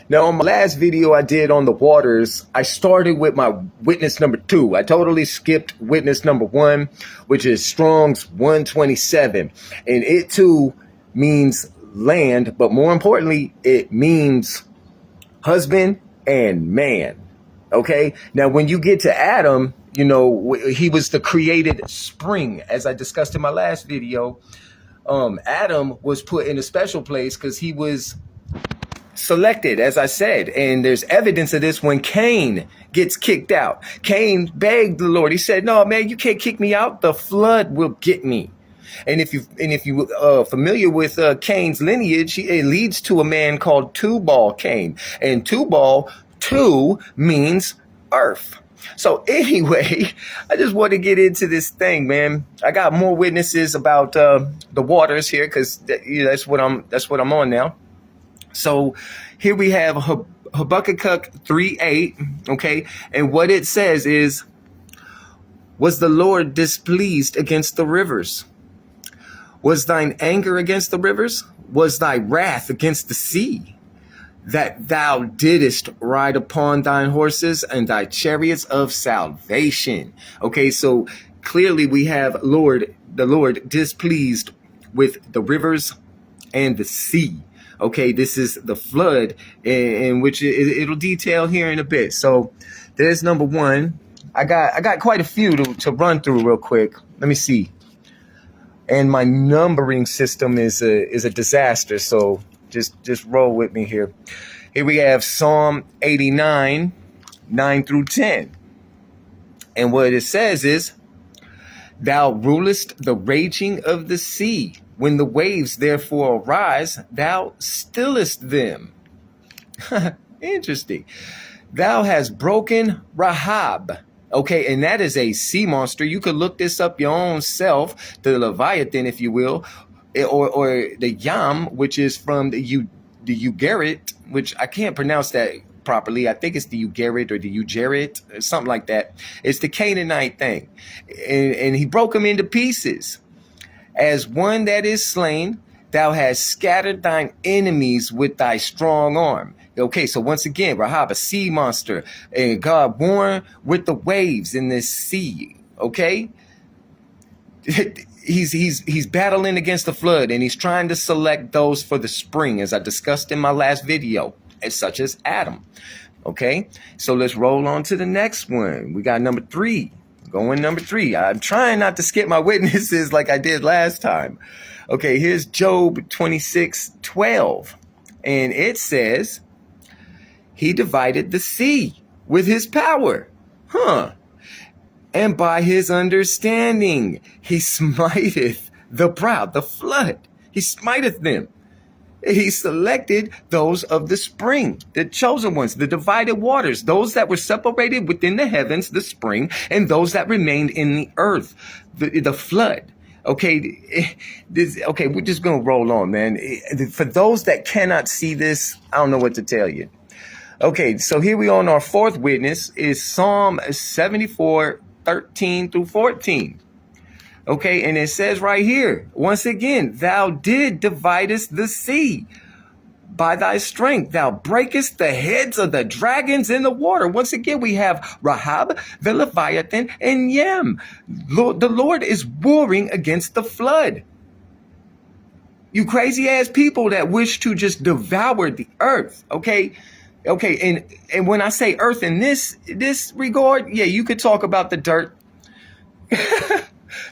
Now, on my last video I did on the waters, I started with my witness number 2. I totally skipped witness number 1, which is Strong's 127. And it too means land, but more importantly, it means husband and man. Okay? Now, when you get to Adam, you know, he was the created spring, as I discussed in my last video. Adam was put in a special place because he was selected, as I said, and there's evidence of this when Cain gets kicked out. Cain begged the Lord. He said, "No, man, you can't kick me out. The flood will get me." And if you familiar with Cain's lineage, it leads to a man called Tubal Cain, and Tubal means earth. So anyway, I just want to get into this thing, man. I got more witnesses about the waters here because that's what I'm on now. So here we have Habakkuk 3:8, okay? And what it says is, "Was the Lord displeased against the rivers? Was thine anger against the rivers? Was thy wrath against the sea? That thou didst ride upon thine horses and thy chariots of salvation." Okay, so clearly we have the Lord displeased with the rivers and the sea. Okay, this is the flood, in which it'll detail here in a bit. So there's number 1. I got quite a few to run through real quick. Let me see. And my numbering system is a disaster, so just roll with me here. Here we have Psalm 89, 9 through 10. And what it says is, "Thou rulest the raging of the sea. When the waves therefore arise, thou stillest them." Interesting. "Thou hast broken Rahab." Okay, and that is a sea monster. You could look this up your own self, the Leviathan, if you will, or the Yam, which is from the Ugarit, which I can't pronounce that properly. I think it's the Ugarit or the Ujarit, or something like that. It's the Canaanite thing. And he broke them into pieces. "As one that is slain, thou hast scattered thine enemies with thy strong arm." Okay, so once again, Rahab, a sea monster, and God warned with the waves in this sea. Okay, he's battling against the flood, and he's trying to select those for the spring, as I discussed in my last video, such as Adam. Okay, so let's roll on to the next one. We got number 3. Going number 3. I'm trying not to skip my witnesses like I did last time. Okay, here's Job 26:12. And it says, "He divided the sea with his power." "And by his understanding, he smiteth the proud," the flood. "He smiteth them. He selected those of the spring, the chosen ones, the divided waters, those that were separated within the heavens, the spring, and those that remained in the earth, the flood." Okay, we're just going to roll on, man. For those that cannot see this, I don't know what to tell you. Okay, so here we are on our 4th witness is Psalm 74, 13 through 14. Okay, and it says right here, once again, "Thou did dividest the sea. By thy strength, thou breakest the heads of the dragons in the water." Once again, we have Rahab, the Leviathan, and Yam. The Lord is warring against the flood. You crazy ass people that wish to just devour the earth. Okay, and when I say earth in this regard, yeah, you could talk about the dirt.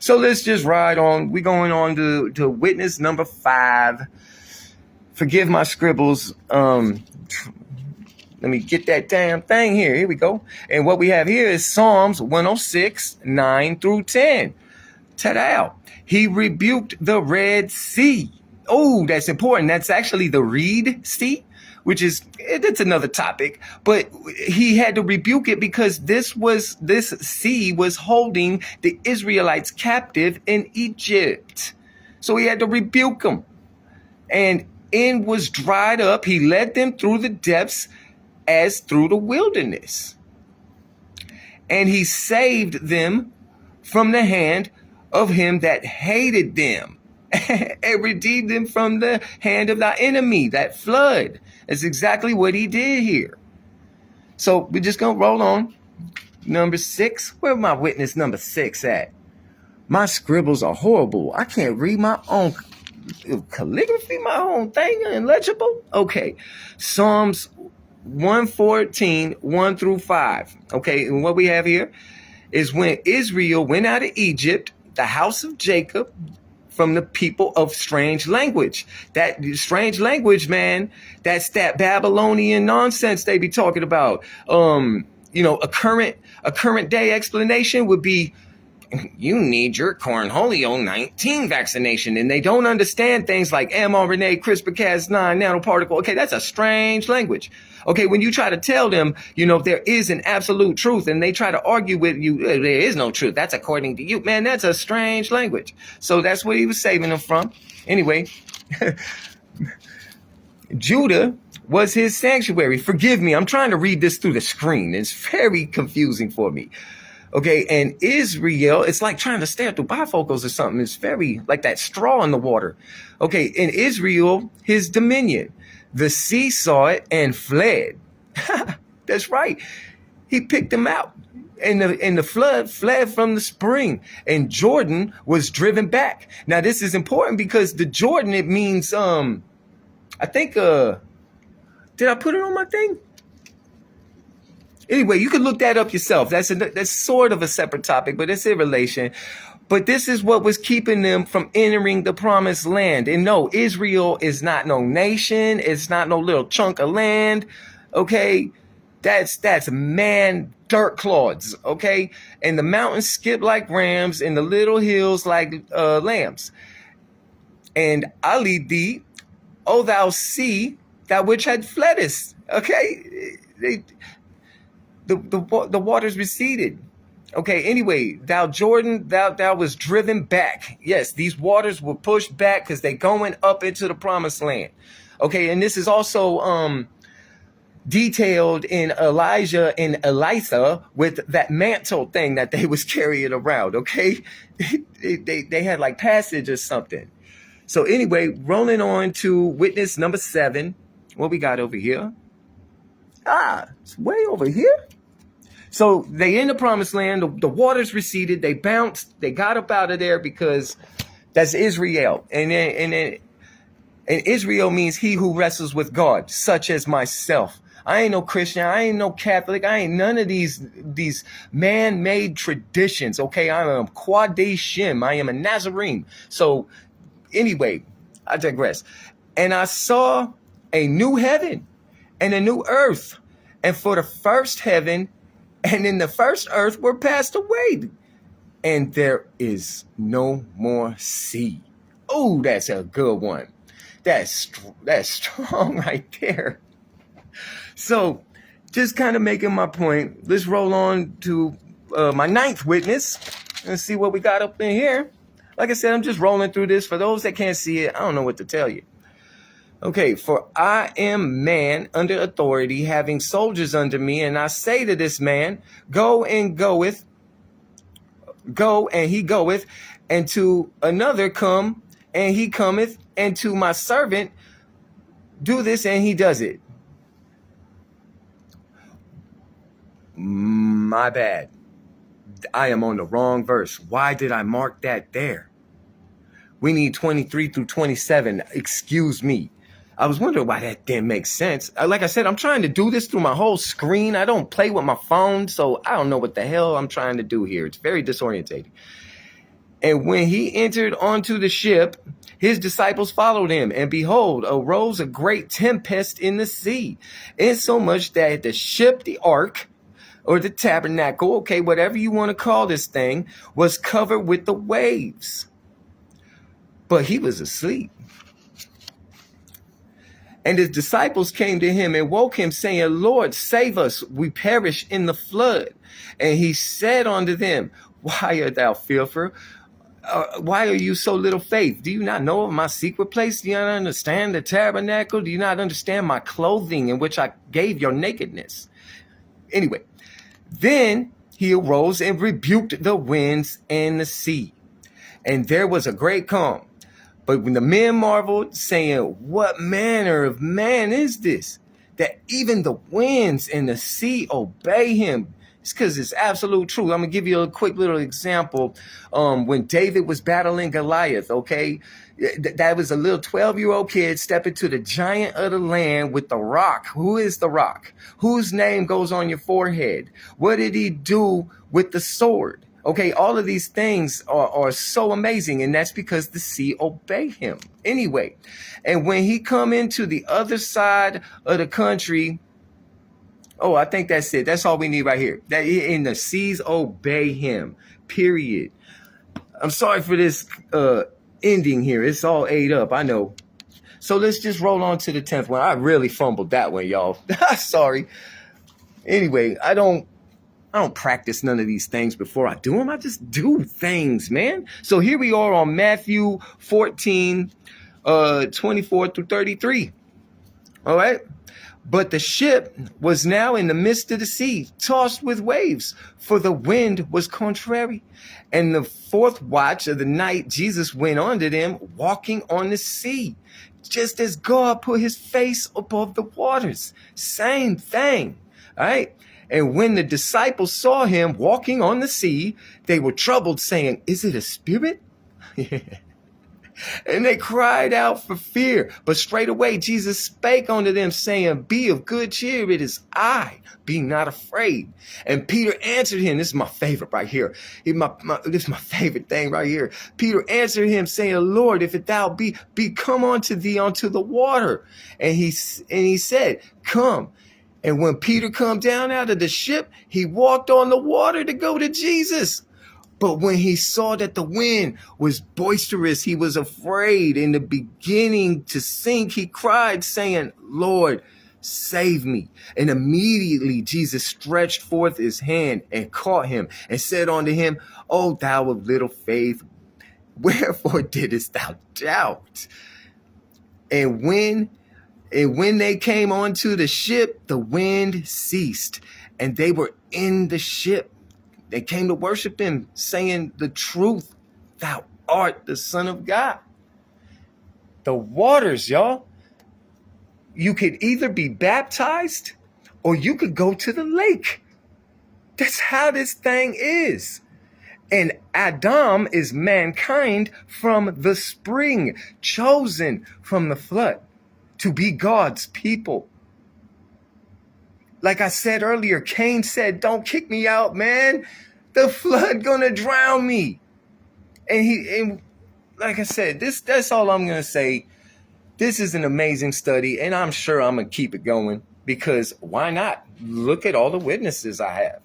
So let's just ride on. We're going on to witness number 5. Forgive my scribbles. Let me get that damn thing here. Here we go. And what we have here is Psalms 106, 9 through 10. Ta-da! "He rebuked the Red Sea." Oh, that's important. That's actually the Reed Sea, which is, that's another topic, but he had to rebuke it because this sea was holding the Israelites captive in Egypt. So he had to rebuke them. "And it was dried up. He led them through the depths as through the wilderness. And he saved them from the hand of him that hated them." and redeemed them from the hand of thy enemy, that flood. That's exactly what he did here. So we're just going to roll on. Number 6. Where my witness number 6 at? My scribbles are horrible. I can't read my own calligraphy, my own thing, illegible. Okay. Psalms 114, 1 through 5. Okay. And what we have here is when Israel went out of Egypt, the house of Jacob, from the people of strange language. That strange language, man, that's that Babylonian nonsense they be talking about. A current day explanation would be, you need your Cornholio 19 vaccination. And they don't understand things like mRNA, CRISPR-Cas9, nanoparticle. Okay, that's a strange language. Okay, when you try to tell them, there is an absolute truth and they try to argue with you, there is no truth. That's according to you. Man, that's a strange language. So that's what he was saving them from. Anyway, Judah was his sanctuary. Forgive me, I'm trying to read this through the screen. It's very confusing for me. Okay, and Israel, it's like trying to stare through bifocals or something. It's very like that straw in the water. Okay, in Israel, his dominion. The sea saw it and fled. That's right. He picked them out. And the flood fled from the spring. And Jordan was driven back. Now, this is important because the Jordan, it means, I think, did I put it on my thing? Anyway, you can look that up yourself. That's sort of a separate topic, but it's in relation. But this is what was keeping them from entering the promised land. And no, Israel is not no nation. It's not no little chunk of land. Okay, that's man dirt clods. Okay, and the mountains skip like rams, and the little hills like lambs. And I lead thee, O thou sea, that which had fleddest. Okay, the waters receded. Okay, anyway, thou Jordan, thou was driven back. Yes, these waters were pushed back because they going up into the promised land. Okay, and this is also detailed in Elijah and Elisha with that mantle thing that they was carrying around. Okay, they had like passage or something. So anyway, rolling on to witness number 7. What we got over here? It's way over here. So they in the promised land, the waters receded, they bounced, they got up out of there because that's Israel. And Israel means he who wrestles with God, such as myself. I ain't no Christian, I ain't no Catholic, I ain't none of these man-made traditions. Okay, I am Quadeshim, I am a Nazarene. So anyway, I digress. And I saw a new heaven and a new earth. And for the first heaven and in the first earth were passed away, and there is no more sea. Oh, that's a good one. That's strong right there. So, just kind of making my point. Let's roll on to my 9th witness and see what we got up in here. Like I said, I'm just rolling through this. For those that can't see it, I don't know what to tell you. Okay, for I am man under authority, having soldiers under me, and I say to this man, go and goeth, go and he goeth, and to another come and he cometh, and to my servant do this and he does it. My bad. I am on the wrong verse. Why did I mark that there? We need 23 through 27. Excuse me. I was wondering why that didn't make sense. Like I said, I'm trying to do this through my whole screen. I don't play with my phone, so I don't know what the hell I'm trying to do here. It's very disorientating. And when he entered onto the ship, his disciples followed him. And behold, arose a great tempest in the sea, insomuch that the ship, the ark, or the tabernacle, okay, whatever you want to call this thing, was covered with the waves. But he was asleep. And his disciples came to him and woke him, saying, Lord, save us, we perish in the flood. And he said unto them, why art thou fearful? Why are you so little faith? Do you not know of my secret place? Do you not understand the tabernacle? Do you not understand my clothing in which I gave your nakedness? Anyway, then he arose and rebuked the winds and the sea. And there was a great calm. But when the men marveled, saying, what manner of man is this, that even the winds and the sea obey him? It's because it's absolute truth. I'm going to give you a quick little example. When David was battling Goliath, okay, that was a little 12-year-old kid stepping to the giant of the land with the rock. Who is the rock? Whose name goes on your forehead? What did he do with the sword? Okay, all of these things are so amazing, and that's because the sea obey him. Anyway, and when he come into the other side of the country, oh, I think that's it. That's all we need right here. That in the seas obey him, period. I'm sorry for this ending here. It's all ate up, I know. So let's just roll on to the 10th one. I really fumbled that one, y'all. Sorry. Anyway, I don't practice none of these things before I do them. I just do things, man. So here we are on Matthew 14, 24 through 33. All right. But the ship was now in the midst of the sea, tossed with waves, for the wind was contrary. And the fourth watch of the night, Jesus went unto them, walking on the sea, just as God put his face above the waters. Same thing. All right. And when the disciples saw him walking on the sea, they were troubled, saying, is it a spirit? And they cried out for fear. But straightway Jesus spake unto them, saying, be of good cheer, it is I, be not afraid. And Peter answered him, this is my favorite right here. This is my favorite thing right here. Peter answered him, saying, Lord, if it thou be come unto thee unto the water. And he said, come. And when Peter come down out of the ship, he walked on the water to go to Jesus. But when he saw that the wind was boisterous, he was afraid. In the beginning to sink, he cried, saying, Lord, save me. And immediately Jesus stretched forth his hand and caught him and said unto him, O thou of little faith, wherefore didst thou doubt? And when they came onto the ship, the wind ceased, and they were in the ship. They came to worship him, saying the truth, thou art the Son of God. The waters, y'all. You could either be baptized or you could go to the lake. That's how this thing is. And Adam is mankind from the spring, chosen from the flood to be God's people. Like I said earlier, Cain said, don't kick me out, man. The flood gonna drown me. And like I said, that's all I'm gonna say. This is an amazing study, and I'm sure I'm gonna keep it going because why not? Look at all the witnesses I have.